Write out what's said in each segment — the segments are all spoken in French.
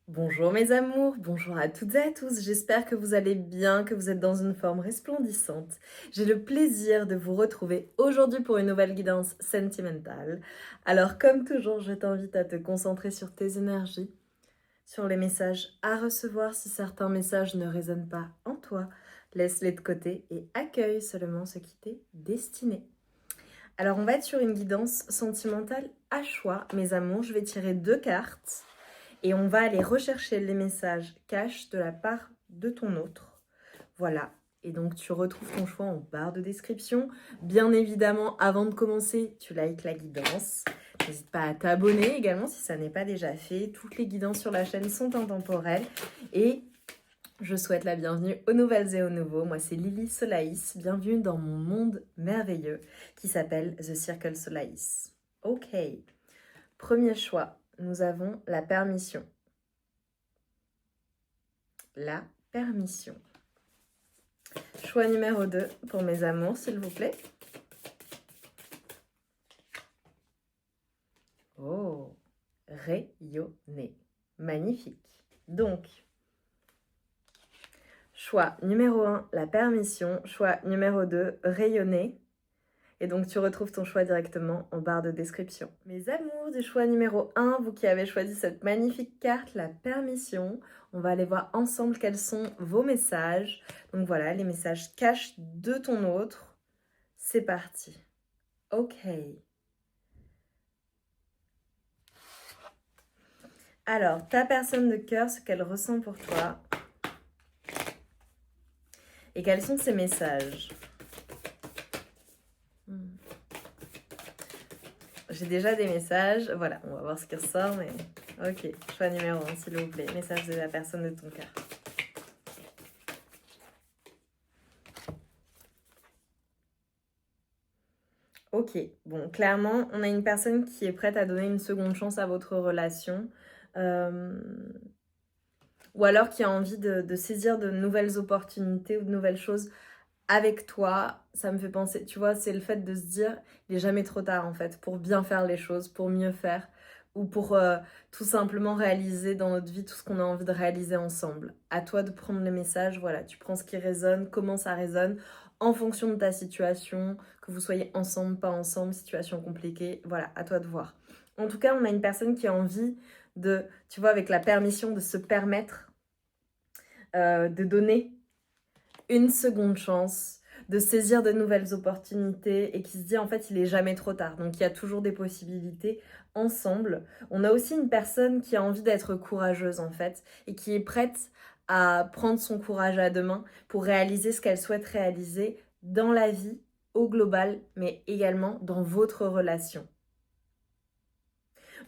Bonjour mes amours, bonjour à toutes et à tous, j'espère que vous allez bien, que vous êtes dans une forme resplendissante. J'ai le plaisir de vous retrouver aujourd'hui pour une nouvelle guidance sentimentale. Alors comme toujours, je t'invite à te concentrer sur tes énergies, sur les messages à recevoir si certains messages ne résonnent pas en toi. Laisse-les de côté et accueille seulement ce qui t'est destiné. Alors on va être sur une guidance sentimentale à choix, mes amours. Je vais tirer 2 cartes. Et on va aller rechercher les messages cash de la part de ton autre. Voilà. Et donc, tu retrouves ton choix en barre de description. Bien évidemment, avant de commencer, tu likes la guidance. N'hésite pas à t'abonner également si ça n'est pas déjà fait. Toutes les guidances sur la chaîne sont intemporelles. Et je souhaite la bienvenue aux nouvelles et aux nouveaux. Moi, c'est Lily Solaïs. Bienvenue dans mon monde merveilleux qui s'appelle The Circle Solaïs. Ok. Premier choix, nous avons la permission. La permission. Choix numéro 2 pour mes amours, s'il vous plaît. Oh, rayonner. Magnifique. Donc, choix numéro 1, la permission. Choix numéro 2, rayonner. Et donc, tu retrouves ton choix directement en barre de description. Mes amours du choix numéro 1, vous qui avez choisi cette magnifique carte, la permission, on va aller voir ensemble quels sont vos messages. Donc voilà, les messages cachés de ton autre. C'est parti. Ok. Alors, ta personne de cœur, ce qu'elle ressent pour toi. Et quels sont ses messages? J'ai déjà des messages. Voilà, on va voir ce qui ressort. Mais ok, choix numéro 1, s'il vous plaît. Message de la personne de ton cœur. Ok, bon, clairement, on a une personne qui est prête à donner une seconde chance à votre relation. Ou alors qui a envie de saisir de nouvelles opportunités ou de nouvelles choses avec toi. Ça me fait penser, tu vois, c'est le fait de se dire, il n'est jamais trop tard en fait, pour bien faire les choses, pour mieux faire, ou pour tout simplement réaliser dans notre vie tout ce qu'on a envie de réaliser ensemble. À toi de prendre le message, voilà, tu prends ce qui résonne, comment ça résonne, en fonction de ta situation, que vous soyez ensemble, pas ensemble, situation compliquée, voilà, à toi de voir. En tout cas, on a une personne qui a envie de, tu vois, avec la permission de se permettre de donner une seconde chance, de saisir de nouvelles opportunités et qui se dit en fait il est jamais trop tard. Donc il y a toujours des possibilités ensemble. On a aussi une personne qui a envie d'être courageuse en fait et qui est prête à prendre son courage à deux mains pour réaliser ce qu'elle souhaite réaliser dans la vie au global mais également dans votre relation.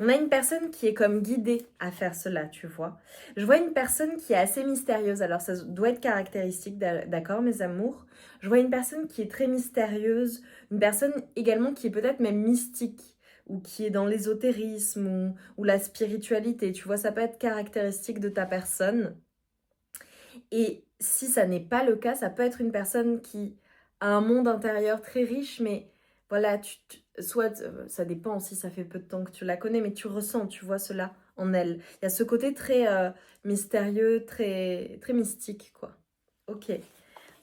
On a une personne qui est comme guidée à faire cela, tu vois. Je vois une personne qui est assez mystérieuse. Alors, ça doit être caractéristique, d'accord, mes amours. Je vois une personne qui est très mystérieuse. Une personne également qui est peut-être même mystique ou qui est dans l'ésotérisme ou la spiritualité. Tu vois, ça peut être caractéristique de ta personne. Et si ça n'est pas le cas, ça peut être une personne qui a un monde intérieur très riche, mais voilà, soit ça dépend si ça fait peu de temps que tu la connais, mais tu ressens, tu vois cela en elle. Il y a ce côté très mystérieux, très, très mystique, quoi. Ok.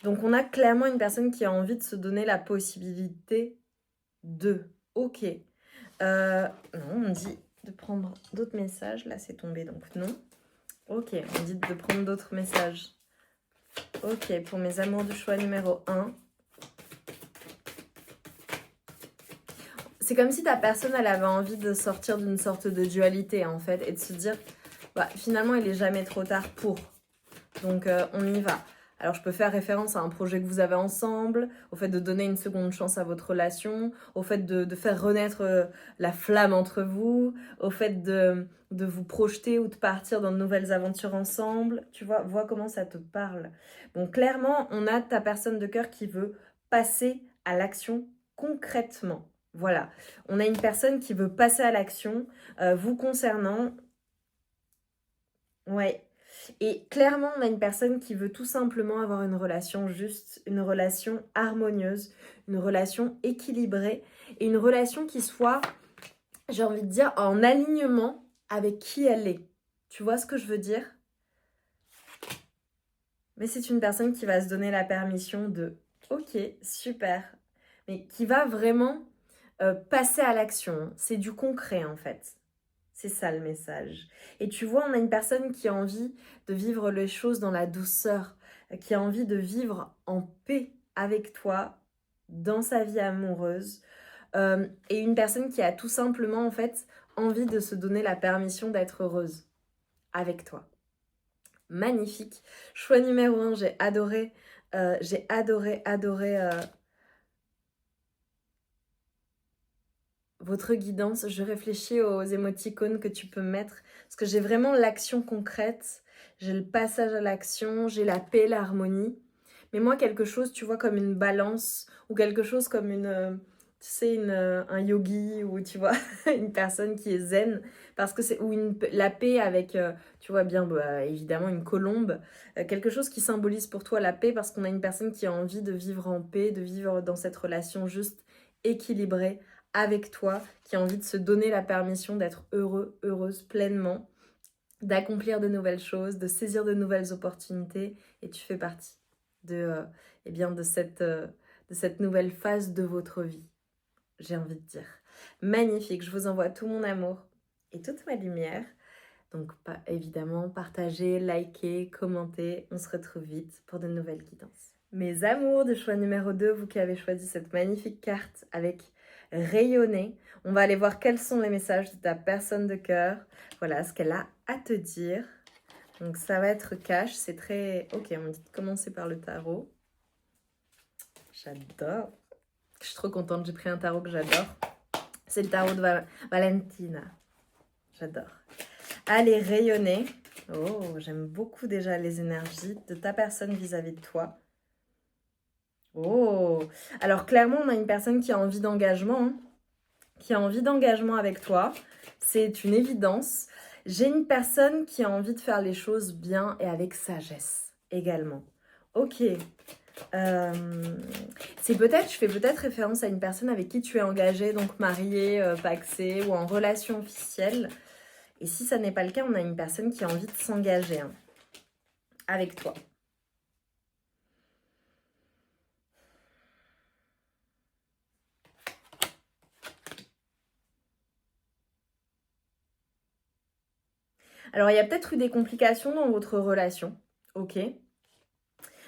Donc on a clairement une personne qui a envie de se donner la possibilité de. Ok. Non, on me dit de prendre d'autres messages. Là, c'est tombé, donc non. Ok, on me dit de prendre d'autres messages. Ok, pour mes amours du choix numéro 1. C'est comme si ta personne, elle avait envie de sortir d'une sorte de dualité, en fait, et de se dire, bah, finalement, il est jamais trop tard pour. Donc, on y va. Alors, je peux faire référence à un projet que vous avez ensemble, au fait de donner une seconde chance à votre relation, au fait de faire renaître la flamme entre vous, au fait de vous projeter ou de partir dans de nouvelles aventures ensemble. Tu vois comment ça te parle. Bon, clairement, on a ta personne de cœur qui veut passer à l'action concrètement. Voilà, on a une personne qui veut passer à l'action vous concernant. Ouais. Et clairement, on a une personne qui veut tout simplement avoir une relation juste, une relation harmonieuse, une relation équilibrée et une relation qui soit, j'ai envie de dire, en alignement avec qui elle est. Tu vois ce que je veux dire? Mais c'est une personne qui va se donner la permission de ok, super, mais qui va vraiment passer à l'action. C'est du concret en fait. C'est ça le message. Et tu vois, on a une personne qui a envie de vivre les choses dans la douceur, qui a envie de vivre en paix avec toi dans sa vie amoureuse. Et une personne qui a tout simplement en fait envie de se donner la permission d'être heureuse avec toi. Magnifique. Choix numéro 1, j'ai adoré. J'ai adoré votre guidance. Je réfléchis aux émoticônes que tu peux mettre. Parce que j'ai vraiment l'action concrète. J'ai le passage à l'action. J'ai la paix, l'harmonie. Mais moi, quelque chose, tu vois, comme une balance. Ou quelque chose comme tu sais, un yogi. Ou tu vois, une personne qui est zen. Parce que c'est... Ou la paix avec, tu vois bien, bah, évidemment, une colombe. Quelque chose qui symbolise pour toi la paix. Parce qu'on a une personne qui a envie de vivre en paix. De vivre dans cette relation juste équilibrée avec toi, qui a envie de se donner la permission d'être heureux, heureuse pleinement, d'accomplir de nouvelles choses, de saisir de nouvelles opportunités, et tu fais partie eh bien de cette nouvelle phase de votre vie, j'ai envie de dire. Magnifique, je vous envoie tout mon amour et toute ma lumière. Donc évidemment, partagez, likez, commentez, on se retrouve vite pour de nouvelles guidances. Mes amours de choix numéro 2, vous qui avez choisi cette magnifique carte avec rayonner. On va aller voir quels sont les messages de ta personne de cœur. Voilà ce qu'elle a à te dire. Donc ça va être cash, c'est très... Ok, on me dit de commencer par le tarot. J'adore. Je suis trop contente, j'ai pris un tarot que j'adore. C'est le tarot de Valentina. J'adore. Allez, rayonner. Oh, j'aime beaucoup déjà les énergies de ta personne vis-à-vis de toi. Oh, alors clairement, on a une personne qui a envie d'engagement, hein, qui a envie d'engagement avec toi. C'est une évidence. J'ai une personne qui a envie de faire les choses bien et avec sagesse également. Ok. Je fais peut-être référence à une personne avec qui tu es engagé, donc marié, pacsé ou en relation officielle. Et si ça n'est pas le cas, on a une personne qui a envie de s'engager hein, avec toi. Alors, il y a peut-être eu des complications dans votre relation, ok.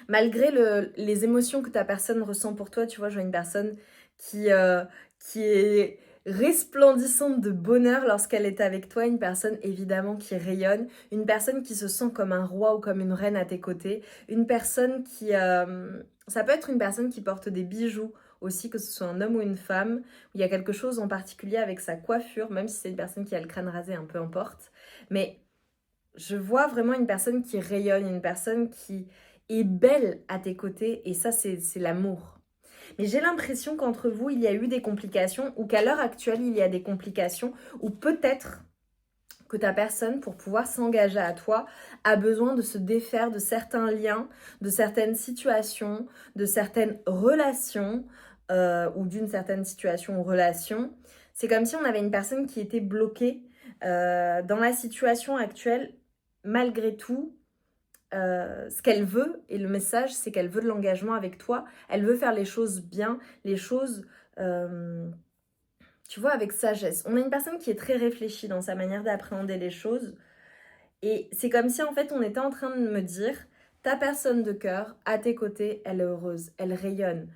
Malgré les émotions que ta personne ressent pour toi, tu vois, je vois une personne qui est resplendissante de bonheur lorsqu'elle est avec toi, une personne évidemment qui rayonne, une personne qui se sent comme un roi ou comme une reine à tes côtés, une personne qui... ça peut être une personne qui porte des bijoux aussi, que ce soit un homme ou une femme, où il y a quelque chose en particulier avec sa coiffure, même si c'est une personne qui a le crâne rasé, un peu importe. Mais je vois vraiment une personne qui rayonne, une personne qui est belle à tes côtés, et ça, c'est l'amour. Mais j'ai l'impression qu'entre vous, il y a eu des complications, ou qu'à l'heure actuelle, il y a des complications, ou peut-être que ta personne, pour pouvoir s'engager à toi, a besoin de se défaire de certains liens, de certaines situations, de certaines relations, ou d'une certaine situation ou relation. C'est comme si on avait une personne qui était bloquée dans la situation actuelle, malgré tout. Ce qu'elle veut, et le message, c'est qu'elle veut de l'engagement avec toi. Elle veut faire les choses bien, les choses, tu vois, avec sagesse. On a une personne qui est très réfléchie dans sa manière d'appréhender les choses. Et c'est comme si, en fait, on était en train de me dire, ta personne de cœur, à tes côtés, elle est heureuse, elle rayonne.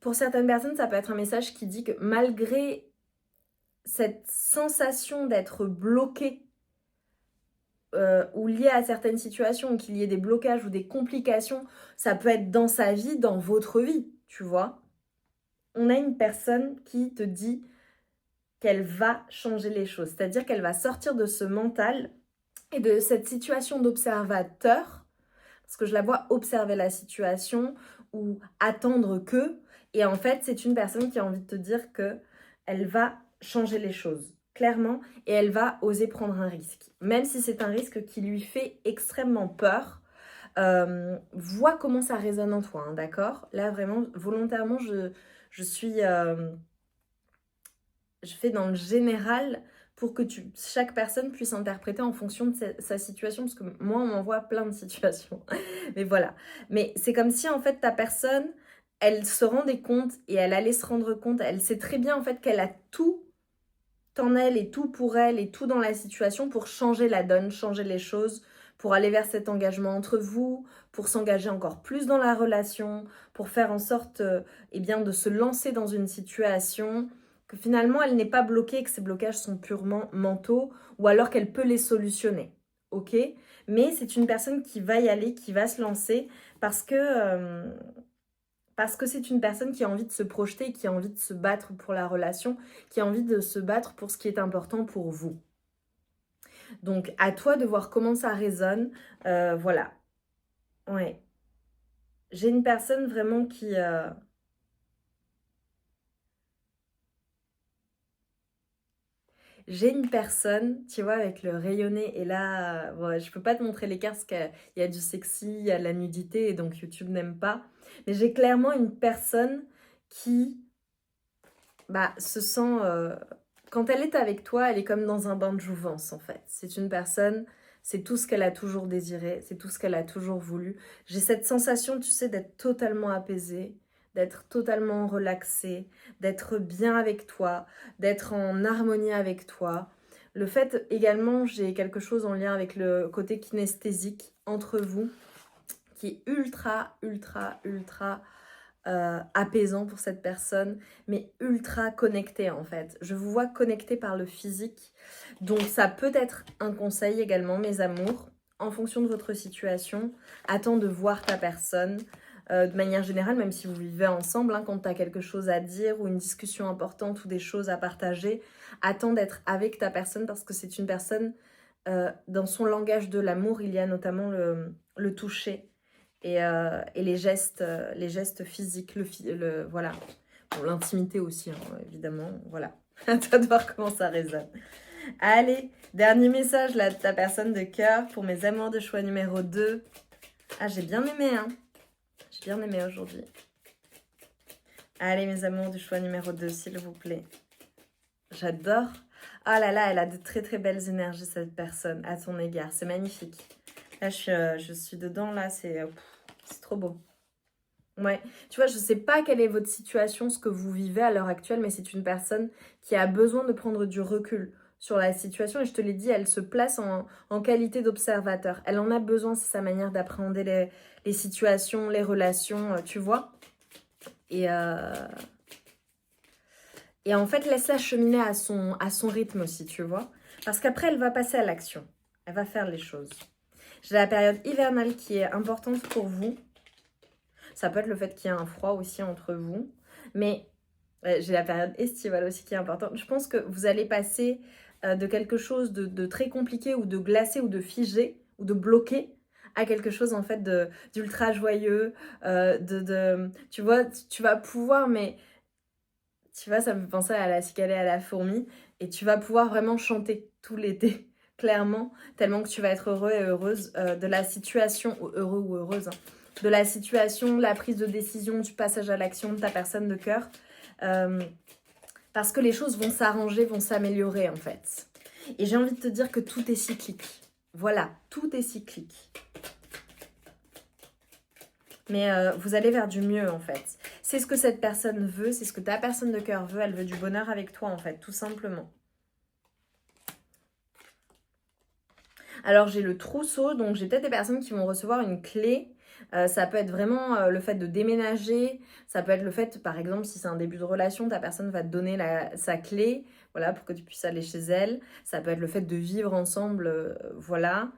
Pour certaines personnes, ça peut être un message qui dit que malgré cette sensation d'être bloqué ou lié à certaines situations, ou qu'il y ait des blocages ou des complications, ça peut être dans sa vie, dans votre vie, tu vois. On a une personne qui te dit qu'elle va changer les choses, c'est-à-dire qu'elle va sortir de ce mental et de cette situation d'observateur, parce que je la vois observer la situation ou attendre que, et en fait, c'est une personne qui a envie de te dire que elle va changer les choses, clairement, et elle va oser prendre un risque. Même si c'est un risque qui lui fait extrêmement peur, vois comment ça résonne en toi, hein, d'accord? Là, vraiment, volontairement, je fais dans le général pour que chaque personne puisse interpréter en fonction de sa situation, parce que moi, on m'envoie plein de situations. Mais voilà. Mais c'est comme si, en fait, ta personne, elle se rendait compte et elle allait se rendre compte, elle sait très bien, en fait, qu'elle a tout en elle et tout pour elle et tout dans la situation pour changer la donne, changer les choses, pour aller vers cet engagement entre vous, pour s'engager encore plus dans la relation, pour faire en sorte eh bien, de se lancer dans une situation que finalement elle n'est pas bloquée, que ces blocages sont purement mentaux ou alors qu'elle peut les solutionner. Ok? Mais c'est une personne qui va y aller, qui va se lancer parce que c'est une personne qui a envie de se projeter, qui a envie de se battre pour la relation, qui a envie de se battre pour ce qui est important pour vous. Donc, à toi de voir comment ça résonne. Voilà. Ouais. J'ai une personne vraiment qui... J'ai une personne, tu vois, avec le rayonné. Et là, ouais, je peux pas te montrer l'écart parce qu'il y a du sexy, il y a de la nudité, et donc YouTube n'aime pas. Mais j'ai clairement une personne qui se sent... quand elle est avec toi, elle est comme dans un bain de jouvence, en fait. C'est une personne, c'est tout ce qu'elle a toujours désiré, c'est tout ce qu'elle a toujours voulu. J'ai cette sensation, tu sais, d'être totalement apaisée, d'être totalement relaxée, d'être bien avec toi, d'être en harmonie avec toi. Le fait également, j'ai quelque chose en lien avec le côté kinesthésique entre vous, qui est ultra, ultra, ultra apaisant pour cette personne, mais ultra connecté en fait. Je vous vois connecté par le physique. Donc ça peut être un conseil également, mes amours, en fonction de votre situation. Attends de voir ta personne. De manière générale, même si vous vivez ensemble, quand tu as quelque chose à dire ou une discussion importante ou des choses à partager, attends d'être avec ta personne parce que c'est une personne, dans son langage de l'amour, il y a notamment le toucher et les gestes physiques, voilà. Bon, l'intimité aussi, évidemment, voilà. À toi de voir comment ça résonne. Allez, dernier message là de ta personne de cœur pour mes amours de choix numéro 2. Ah, j'ai bien aimé, hein. J'ai bien aimé aujourd'hui. Allez, mes amours du choix numéro 2, s'il vous plaît. J'adore. Ah là là, elle a de très très belles énergies, cette personne, à ton égard. C'est magnifique. Là, je suis dedans, là, c'est trop beau. Ouais, tu vois, je sais pas quelle est votre situation, ce que vous vivez à l'heure actuelle, mais c'est une personne qui a besoin de prendre du recul sur la situation. Et je te l'ai dit, elle se place en qualité d'observateur. Elle en a besoin, c'est sa manière d'appréhender les situations, les relations, tu vois. Et en fait, laisse-la cheminer à son rythme aussi, tu vois. Parce qu'après, elle va passer à l'action. Elle va faire les choses. J'ai la période hivernale qui est importante pour vous. Ça peut être le fait qu'il y ait un froid aussi entre vous. Mais j'ai la période estivale aussi qui est importante. Je pense que vous allez passer de quelque chose de très compliqué ou de glacé ou de figé ou de bloqué à quelque chose en fait d'ultra joyeux. Tu vois, tu vas pouvoir, mais tu vois, ça me fait penser à la cicale et à la fourmi. Et tu vas pouvoir vraiment chanter tout l'été, clairement, tellement que tu vas être heureux et heureuse de la situation, ou heureux ou heureuse, hein, de la situation, la prise de décision, du passage à l'action de ta personne de cœur. Parce que les choses vont s'arranger, vont s'améliorer en fait. Et j'ai envie de te dire que tout est cyclique. Voilà, tout est cyclique. Mais vous allez vers du mieux en fait. C'est ce que cette personne veut, c'est ce que ta personne de cœur veut. Elle veut du bonheur avec toi en fait, tout simplement. Alors j'ai le trousseau, donc j'ai peut-être des personnes qui vont recevoir une clé. Ça peut être vraiment le fait de déménager. Ça peut être le fait, par exemple, si c'est un début de relation, ta personne va te donner sa clé, voilà, pour que tu puisses aller chez elle. Ça peut être le fait de vivre ensemble, voilà.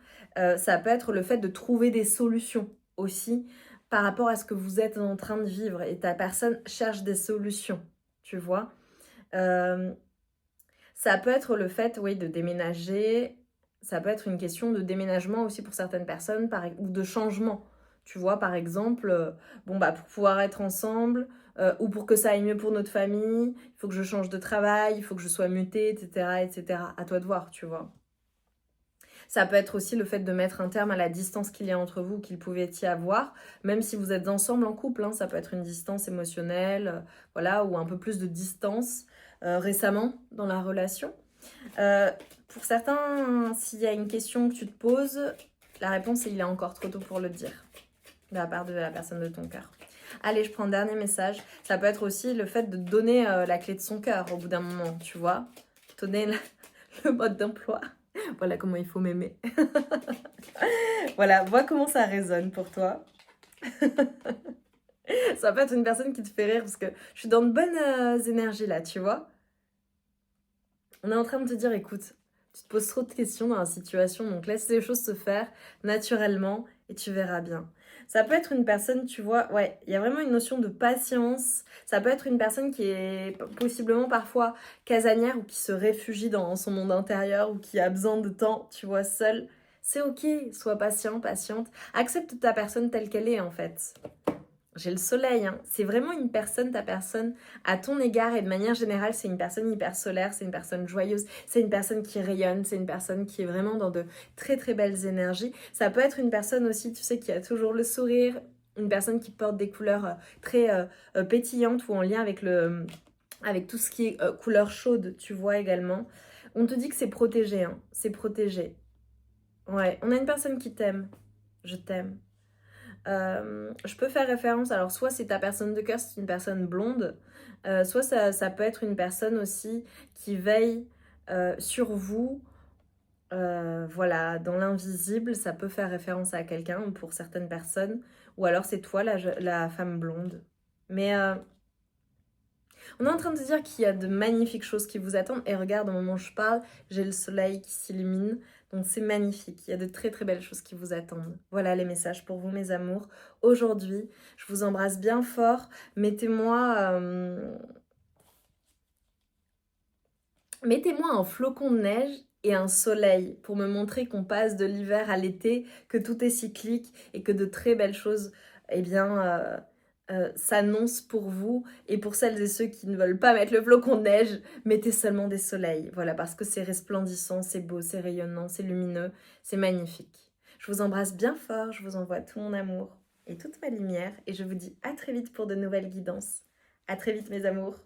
Ça peut être le fait de trouver des solutions aussi par rapport à ce que vous êtes en train de vivre. Et ta personne cherche des solutions, tu vois. Ça peut être le fait, oui, de déménager. Ça peut être une question de déménagement aussi pour certaines personnes ou de changement. Tu vois, par exemple, pour pouvoir être ensemble ou pour que ça aille mieux pour notre famille, il faut que je change de travail, il faut que je sois mutée, etc., etc. À toi de voir, tu vois. Ça peut être aussi le fait de mettre un terme à la distance qu'il y a entre vous, qu'il pouvait y avoir, même si vous êtes ensemble en couple, hein, ça peut être une distance émotionnelle, voilà, ou un peu plus de distance récemment dans la relation. Euh, pour certains, s'il y a une question que tu te poses, la réponse est il est encore trop tôt pour le dire, de la part de la personne de ton cœur. Allez, je prends un dernier message. Ça peut être aussi le fait de donner la clé de son cœur au bout d'un moment, tu vois. Donner le mode d'emploi. Voilà comment il faut m'aimer. Voilà, vois comment ça résonne pour toi. Ça peut être une personne qui te fait rire parce que je suis dans de bonnes énergies là, tu vois. On est en train de te dire, écoute, tu te poses trop de questions dans la situation, donc laisse les choses se faire naturellement et tu verras bien. Ça peut être une personne, tu vois, ouais, il y a vraiment une notion de patience. Ça peut être une personne qui est possiblement parfois casanière ou qui se réfugie dans son monde intérieur ou qui a besoin de temps, tu vois, seule. C'est ok, sois patient, patiente. Accepte ta personne telle qu'elle est en fait. J'ai le soleil, hein. C'est vraiment une personne, ta personne, à ton égard et de manière générale, c'est une personne hyper solaire, c'est une personne joyeuse, c'est une personne qui rayonne, c'est une personne qui est vraiment dans de très très belles énergies. Ça peut être une personne aussi, tu sais, qui a toujours le sourire, une personne qui porte des couleurs très pétillantes ou en lien avec tout ce qui est couleur chaude, tu vois également. On te dit que c'est protégé, hein. C'est protégé. Ouais, on a une personne qui t'aime. Je t'aime. Je peux faire référence, alors soit c'est ta personne de cœur, c'est une personne blonde, soit ça peut être une personne aussi qui veille sur vous, voilà, dans l'invisible, ça peut faire référence à quelqu'un pour certaines personnes, ou alors c'est toi la femme blonde. Mais on est en train de dire qu'il y a de magnifiques choses qui vous attendent. Et regarde, au moment où je parle, j'ai le soleil qui s'illumine. Donc c'est magnifique. Il y a de très très belles choses qui vous attendent. Voilà les messages pour vous, mes amours. Aujourd'hui, je vous embrasse bien fort. Mettez-moi un flocon de neige et un soleil pour me montrer qu'on passe de l'hiver à l'été, que tout est cyclique et que de très belles choses, eh bien, s'annoncent pour vous. Et pour celles et ceux qui ne veulent pas mettre le flocon de neige, mettez seulement des soleils. Voilà, parce que c'est resplendissant, c'est beau, c'est rayonnant, c'est lumineux, c'est magnifique. Je vous embrasse bien fort, je vous envoie tout mon amour et toute ma lumière et je vous dis à très vite pour de nouvelles guidances. À très vite mes amours.